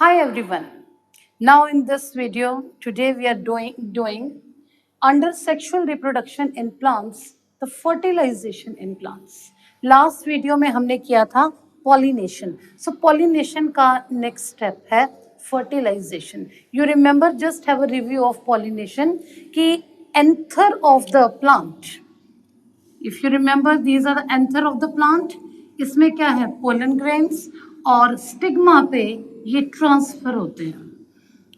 Hi everyone. Now in this video, today we are doing under sexual reproduction in plants, the fertilization in plants. Last video में हमने किया था pollination. So pollination का next step है fertilization. You remember, just have a review of pollination कि anther of the plant. If you remember, these are the anther of the plant. इसमें क्या है, pollen grains, और स्टिग्मा पे ये transfer होते हैं.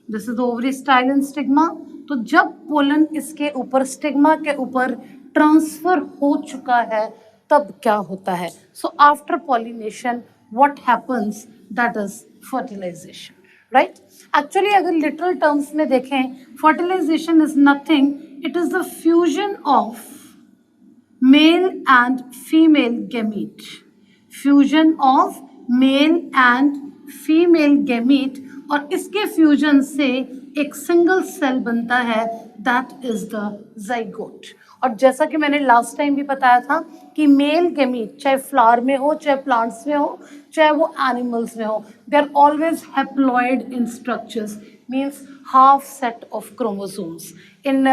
This is ovary style and stigma. तो जब पोलन इसके ऊपर स्टिग्मा के ऊपर ट्रांसफर हो चुका है तब क्या होता है? So after pollination what happens, that is fertilisation, right? Actually अगर लिटरल टर्म्स में देखें, fertilisation is nothing, it is the fusion of male and female gamete. Fusion of male and female gamete, और इसके फ्यूजन से एक single cell बनता है, that is the zygote. और जैसा कि मैंने लास्ट टाइम भी बताया था कि मेल गेमीट चाहे फ्लावर में हो, चाहे प्लांट्स में हो, चाहे वो एनिमल्स में हो, they are always haploid in structures, means half set of chromosomes. इन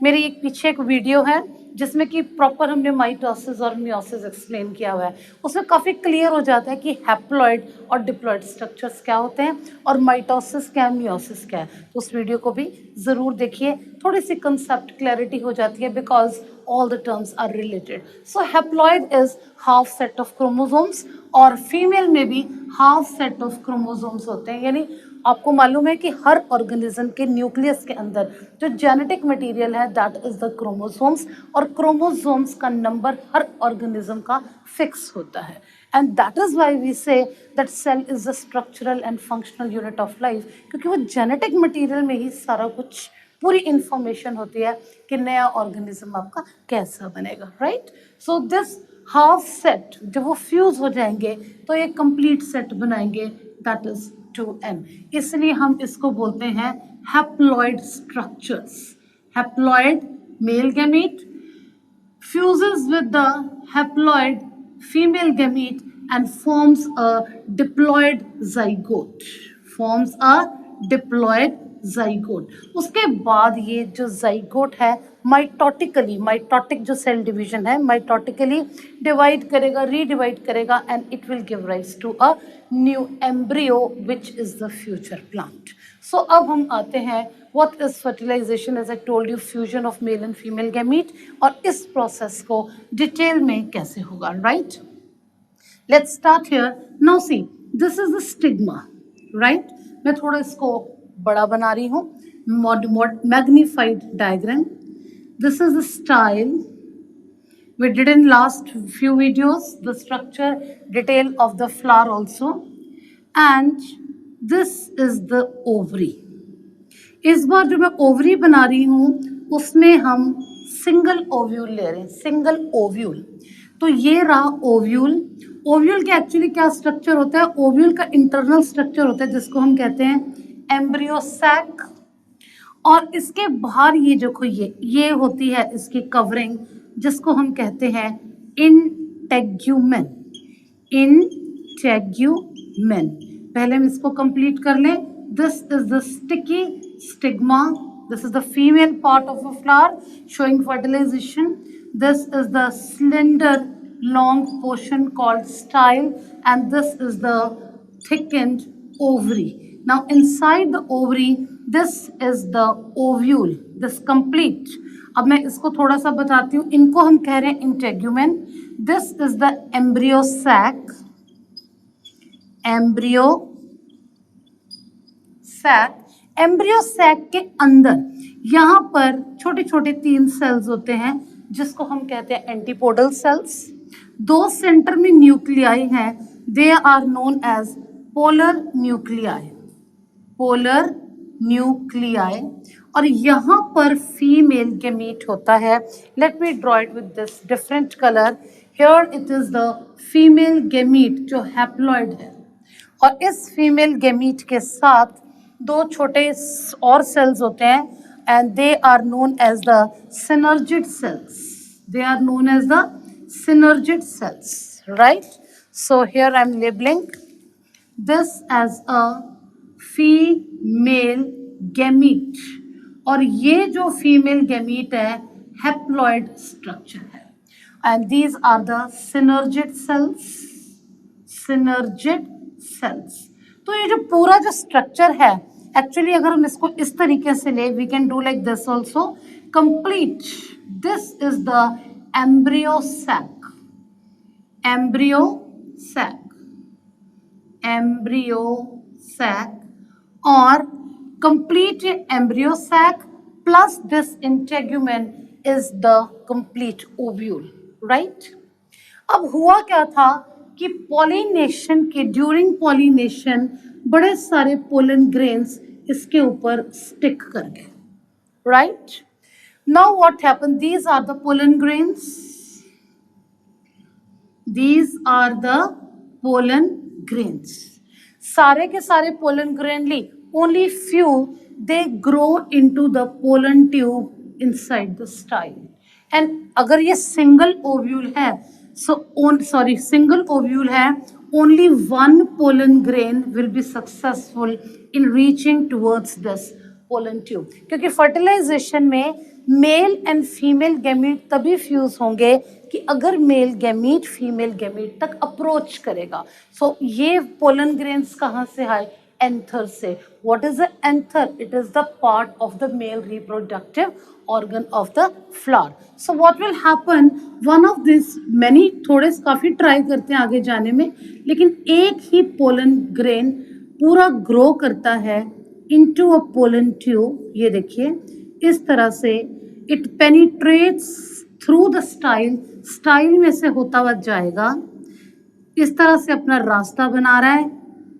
मेरी एक पीछे एक वीडियो है जिसमें कि प्रॉपर हमने माइटोसिस और मियोसिस एक्सप्लेन किया हुआ है. उसमें काफ़ी क्लियर हो जाता है कि हैप्लॉइड और डिप्लॉइड स्ट्रक्चर्स क्या होते हैं और माइटोसिस क्या है, मियोसिस क्या है. तो उस वीडियो को भी ज़रूर देखिए, थोड़ी सी कंसेप्ट क्लैरिटी हो जाती है, because all the terms are related. So haploid is half set of chromosomes, और फीमेल में भी हाफ सेट ऑफ क्रोमोसोम्स होते हैं. यानी आपको मालूम है कि हर ऑर्गेनिज्म के न्यूक्लियस के अंदर जो जेनेटिक मटेरियल है दैट इज द क्रोमोसोम्स, और क्रोमोसोम्स का नंबर हर ऑर्गेनिज्म का फिक्स होता है. And that is why we say that cell is the structural and functional unit of life, क्योंकि वो जेनेटिक मटेरियल में ही सारा कुछ, पूरी इंफॉर्मेशन होती है कि नया ऑर्गेनिज्म आपका कैसा बनेगा, right? So this half set जब वो फ्यूज हो जाएंगे तो एक कंप्लीट सेट बनाएंगे, दैट इज 2n. इसलिए हम इसको बोलते हैं haploid structures. Haploid male gamete fuses with the haploid female gamete and forms a diploid zygote. Forms a diploid zygote. उसके बाद ये जो zygote है माइटोटिकली, माइटोटिक जो सेल डिवीजन है माइटोटिकली डिवाइड करेगा, रीडिवाइड करेगा, and it will give rise to a new embryo which is the future plant. So अब हम आते हैं what is fertilization. As I told you, fusion of male and female gamete, और इस process को detail में कैसे होगा, right? Let's start here. Now see, this is the stigma, right? मैं थोड़ा इसको बड़ा बना रही हूँ, magnified diagram. This is the style we did in last few videos, the structure detail of the flower also, and this is the ovary. इस बार जो मैं ओवरी बना रही हूँ उसमें हम सिंगल ओव्यूल ले रहे हैं, सिंगल ओव्यूल. तो ये रहा ओव्यूल. ओव्यूल के एक्चुअली क्या स्ट्रक्चर होता है? ओव्यूल का इंटरनल स्ट्रक्चर होता है जिसको हम कहते हैं एम्ब्रियो सैक, और इसके बाहर ये देखो ये होती है इसकी कवरिंग जिसको हम कहते हैं इंटेग्यूमेन. इंटेग्यूमेन. पहले हम इसको कंप्लीट कर लें. This is the sticky stigma. This is the female part of a flower showing fertilization. This is the slender long portion called style, and this is the thickened ovary. Now inside the ovary, this is the ovule, this complete. अब मैं इसको थोड़ा सा बताती हूँ. इनको हम कह रहे हैं integument. This is the embryo sac. embryo sac. Embryo sac के अंदर यहाँ पर छोटे छोटे 3 सेल्स होते हैं जिसको हम कहते हैं एंटीपोडल सेल्स. 2 सेंटर में न्यूक्लियाई हैं, they are known as polar nuclei. Polar nuclei. और यहाँ पर फीमेल गैमीट होता है. Let me draw it with this different colour. Here it is the female gamete जो हैप्लॉइड है, और इस फीमेल गैमीट के साथ 2 छोटे और सेल्स होते हैं, and they are known as the synergid cells. They are known as the synergid cells, right? So here I am labelling this as a female gamete, और ये जो फीमेल गैमीट है हैप्लॉइड स्ट्रक्चर है, and these are the synergid cells, synergid cells. तो ये जो पूरा जो स्ट्रक्चर है, एक्चुअली अगर हम इसको इस तरीके से ले, we can do like this also, complete, this is the embryo sac, embryo sac, embryo sac, और complete embryo sac plus this integument is the complete ovule, right? अब हुआ क्या था कि पॉलिनेशन के ड्यूरिंग पॉलिनेशन बड़े सारे पोलन ग्रेन्स इसके ऊपर स्टिक कर गए, right? Now what happen, these are the pollen grains, these are the pollen grains, सारे के सारे पोलन ग्रेन ली, only few they grow into the pollen tube inside the style, and अगर ये single ovule है, single ovule है, only one pollen grain will be successful in reaching towards this pollen tube, क्योंकि fertilization में male and female gamete तभी fuse होंगे कि अगर मेल गैमीट फीमेल गैमीट तक अप्रोच करेगा। सो ये पोलन ग्रेन्स कहाँ से आए? एंथर से। What is the anther? It is the part of the male reproductive organ of the flower. So what will happen, one of these many, थोड़े काफी try करते हैं आगे जाने में, लेकिन एक ही पोलन ग्रेन पूरा ग्रो करता है into a pollen tube, ये देखिए इस तरह से, it penetrates through the style, style में से होता हुआ जाएगा, इस तरह से अपना रास्ता बना रहा है,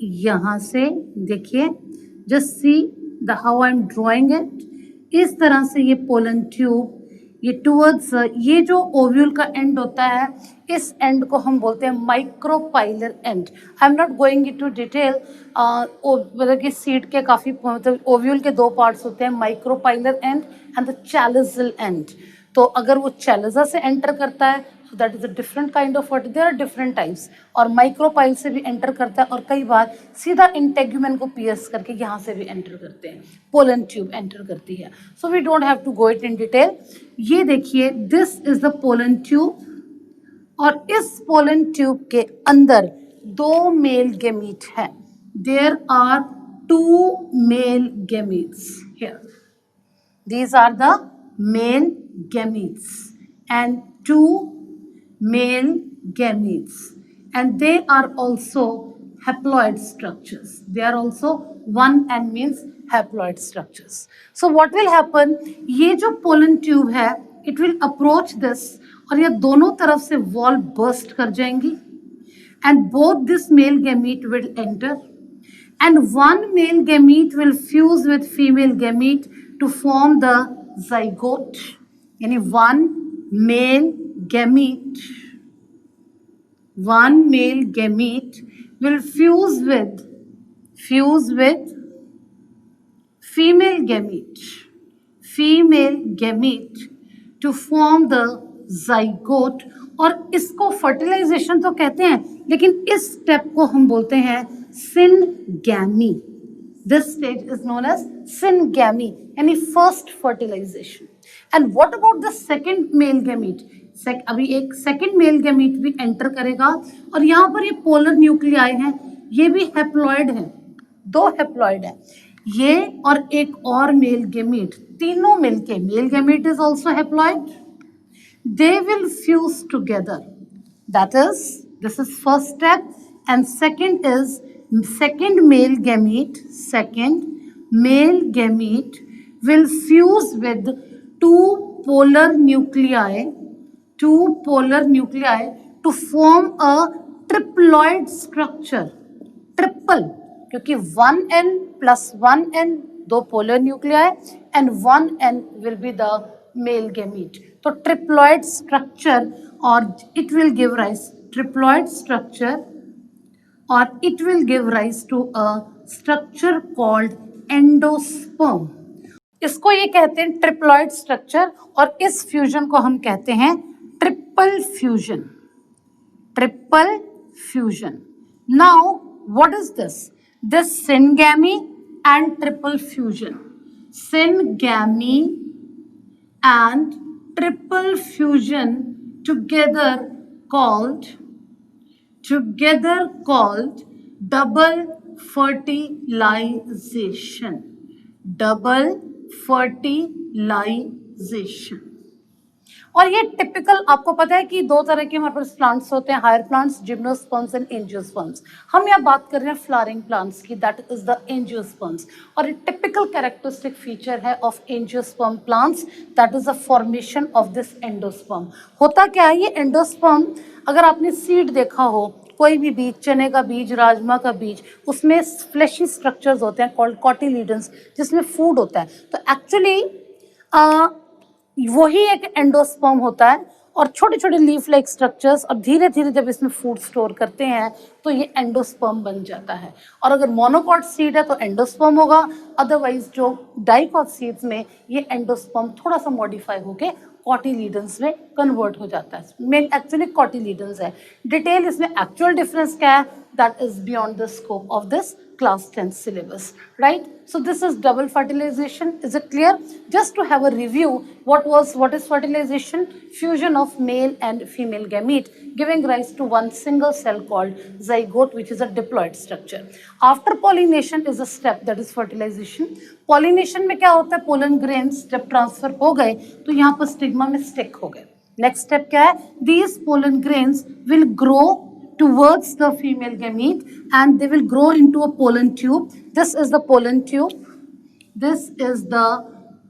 यहाँ से देखिए, just see the how I am drawing it, इस तरह से ये पोलन ट्यूब ये टूवर्ड्स, ये जो ओव्यूल का एंड होता है, इस एंड को हम बोलते हैं micropylar and. I am not going into detail, मतलब कि सीड के काफ़ी, मतलब ओव्यूल के दो पार्ट्स होते हैं, micropylar and the chalazal end. तो अगर वो चैलिज़ा से एंटर करता है, so that is a different kind of what, there are different types, और माइक्रोपाइल से भी एंटर करता है, और कई बार सीधा इंटेग्यूमेन को पियर्स करके यहाँ से भी एंटर करते हैं, पोलन ट्यूब एंटर करती है। So we don't have to go it in detail. ये देखिए, this is the pollen tube, और इस पोलन ट्यूब के अंदर दो मेल गैमीट हैं। There are 2 male gametes here, these are the male gametes and 2 male gametes, and they are also haploid structures. They are also one and means haploid structures. So what will happen, ये जो pollen tube है, it will approach this, और ये दोनों तरफ से wall burst कर जाएंगी, and both this male gamete will enter, and one male gamete will fuse with female gamete to form the zygote, यानी one male gamete will fuse with female gamete to form the zygote, और इसको fertilisation तो कहते हैं, लेकिन इस step को हम बोलते हैं syngamy. This stage is known as syngamy, यानी first fertilization. And what about the second male gamete? अभी एक second male gamete भी enter करेगा, और यहाँ पर ये polar nuclei हैं, ये भी haploid हैं, 2 haploid हैं, ये और एक और male gamete, तीनों मिलके, male gamete is also haploid, they will fuse together. That is, this is first step, and second is second male gamete will fuse with 2 polar nuclei to form a triploid structure. Triple, क्योंकि 1n plus 1n 2 polar nuclei, and 1n will be the male gamete. तो triploid structure, और it will give rise triploid structure, or it will give rise to a structure called endosperm. इसको ये कहते हैं triploid structure, और इस fusion को हम कहते हैं triple fusion. Now what is this? This syngamy and triple fusion. Syngamy and triple fusion together called double fertilization. Double fertilization. और ये टिपिकल आपको पता है कि दो तरह के हमारे पास प्लांट्स होते हैं, higher plants, gymnosperms and angiosperms. हम यहाँ बात कर रहे हैं फ्लावरिंग प्लांट्स की, दैट इज द एंजियोस्पर्म्स. और एक टिपिकल कैरेक्टरिस्टिक फीचर है of angiosperm plants, that is the formation of this endosperm. होता क्या है, ये एंडोस्पर्म, अगर आपने सीड देखा हो, कोई भी बीज, चने का बीज, राजमा का बीज, उसमें फ्लैशी स्ट्रक्चर्स होते हैं कॉल्ड कॉटिलीडन्स, जिसमें फूड होता है. तो एक्चुअली वही एक एंडोस्पर्म होता है और छोटे छोटे लीफ लाइक स्ट्रक्चर्स, और धीरे धीरे जब इसमें फूड स्टोर करते हैं तो ये एंडोस्पर्म बन जाता है. और अगर मोनोकॉट सीड है तो एंडोस्पर्म होगा, अदरवाइज जो डाइकॉट सीड्स में ये एंडोस्पर्म थोड़ा सा मॉडिफाई होके कॉटिलीडन्स में कन्वर्ट हो जाता है. मेन एक्चुअली कॉटिलीडन्स है. डिटेल इसमें एक्चुअल डिफरेंस क्या है, that is beyond the scope of this class 10 syllabus, right? So this is double fertilization. Is it clear? Just to have a review, what is fertilization? Fusion of male and female gamete giving rise to one single cell called zygote, which is a diploid structure. After pollination is a step, that is fertilization. Pollination में क्या होता है, pollen grains जब transfer हो गए तो यहाँ पर स्टिग्मा में स्टिक हो गए. नेक्स्ट स्टेप क्या है, these pollen grains will grow towards the female gamete and they will grow into a pollen tube. This is the pollen tube. This is the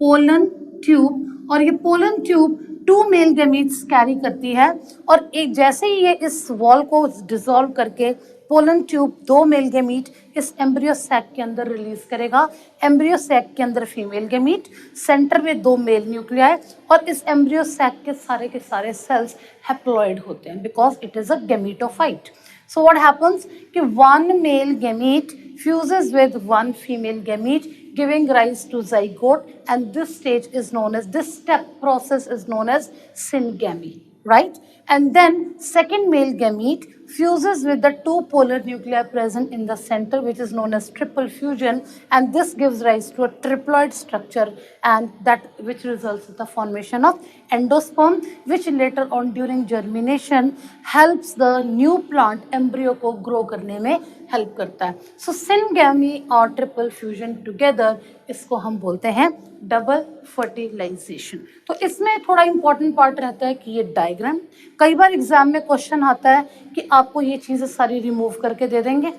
pollen tube. और ये pollen tube two male gametes carry करती है, और एक जैसे ही ये इस wall को डिसॉल्व करके पोलन ट्यूब दो मेल गैमीट इस एम्ब्रियो सैक के अंदर रिलीज करेगा. एम्ब्रियो सैक के अंदर फीमेल गैमीट, सेंटर में दो मेल न्यूक्लियाई, और इस एम्ब्रियो सैक के सारे सेल्स हैप्लॉइड होते हैं because it is a gametophyte. So what happens कि one male gamete fuses with one female gamete giving rise to zygote, and this stage is known as, this step process is known as syngamy, right? And then second male gamete fuses with the two polar nuclei present in the center, which is known as triple fusion, and this gives rise to a triploid structure, and that which results in the formation of endosperm, which later on during germination helps the new plant embryo को grow करने में help करता है. So syngamy और triple fusion together, इसको हम बोलते हैं डबल फर्टिलाइजेशन. तो इसमें थोड़ा इंपॉर्टेंट पार्ट रहता है कि ये डायग्राम, कई बार एग्जाम में क्वेश्चन आता है कि आपको ये चीज़ें सारी रिमूव करके दे देंगे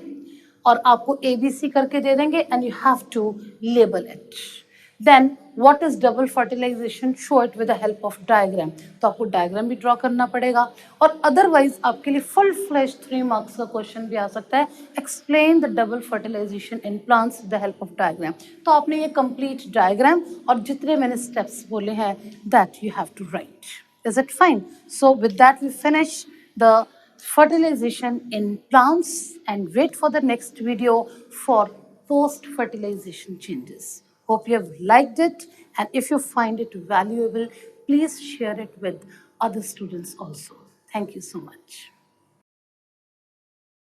और आपको ABC करके दे देंगे and you have to label it. Then what is double fertilisation, show it with the help of diagram. तो आपको डायग्राम भी ड्रॉ करना पड़ेगा, और अदरवाइज आपके लिए फुल फ्लैश 3 मार्क्स का क्वेश्चन भी आ सकता है, explain the double fertilisation in plants with the help of diagram. तो आपने ये कंप्लीट डायग्राम और जितने मैंने स्टेप्स बोले हैं that you have to write. Is it fine? So with that we finish the fertilization in plants and wait for the next video for post-fertilization changes. Hope you have liked it, and if you find it valuable, please share it with other students also. Thank you so much.